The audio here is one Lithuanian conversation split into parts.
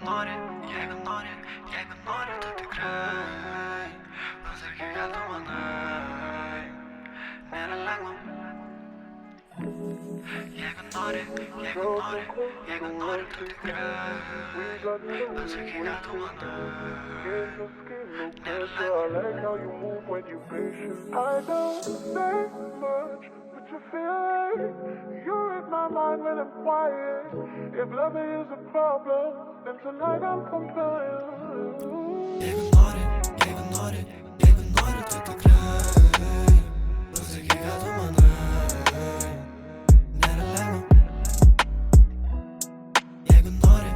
nori, tu tikrai pasakyk, ką tu manai. Nėra lengva. Jeigu nori, tu tikrai pasakyk, ką tu manai. Nėra lengva. I like how you move when you patient. I don't say much, but you feel like you're in my mind when I'm quiet. If loving is a problem, then tonight I'm compliant. Jeigu nori, tu tikrai pasakyk, ką tu manai. Nėra lengva. Jeigu nori,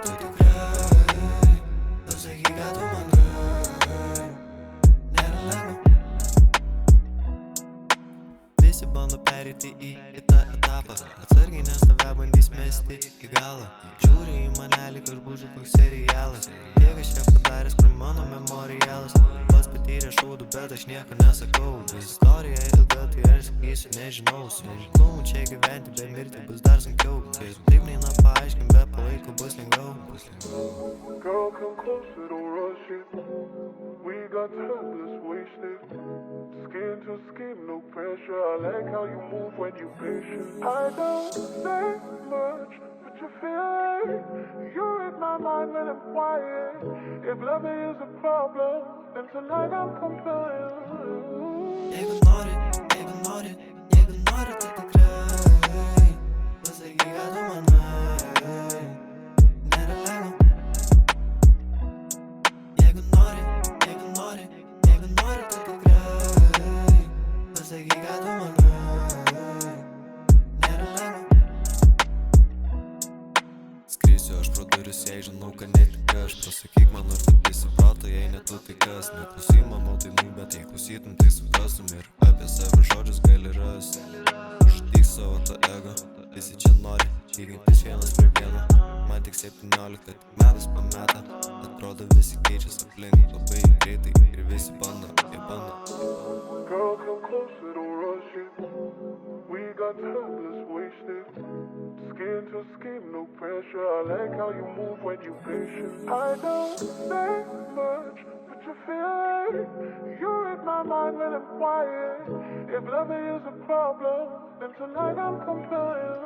tu tikrai pasakyk, ką tu manai. Nėra lengva. Visi bando pereiti į kitą etapą, atsargiai, nes tave bandys mesti į galą. Žiūri į mane lyg aš būčiau koks serialas. Jėgas čia padaręs, kur mano memorialas. Pats patyrė šaudų, bet aš nieko nesakau. Istorija ilga, tai aš sakysiu, nežinau. Sunkumų čia gyventi, bet mirti bus dar sunkiau. Ir taip neina paaiškint, bet po laiko bus lengviau. Girl, come closer, don't rush it. We got time, let's waste it. Skin to skin, no pressure. I like how you move when you patient. I don't say much, but you feel like you're in my mind when I'm quiet. If loving is a problem, then tonight I'm compliant. Jeigu nori, tu tikrai pasakyk, ką tu manai. Nėra lengva. Jeigu nori, tu tikrai pasakyk, ką tu manai. Nėra lengva. Skrisiu aš pro duris, jei žinau, kad ne tik aš. Pasakyk man, ar tu prisiprato, jei ne tu, tai kas. Neklausy mano dainų, bet jei klausytum, tai suprastum. Ir apie savo žodžius gali rasti. Žudyk savo tą ego, visi čia nori lygintis vienas prie vieno. Man tik 17, tik metas po metą. Atrodo visi keičias aplink labai greitai. Ir visi bando, jie bando. Girl, come closer, don't rush it. We got time, let's waste it. Skin to skin, no pressure. I like how you move when you patient. I don't say much, but you feel like you're in my mind when I'm quiet. If loving is a problem, then tonight I'm compliant.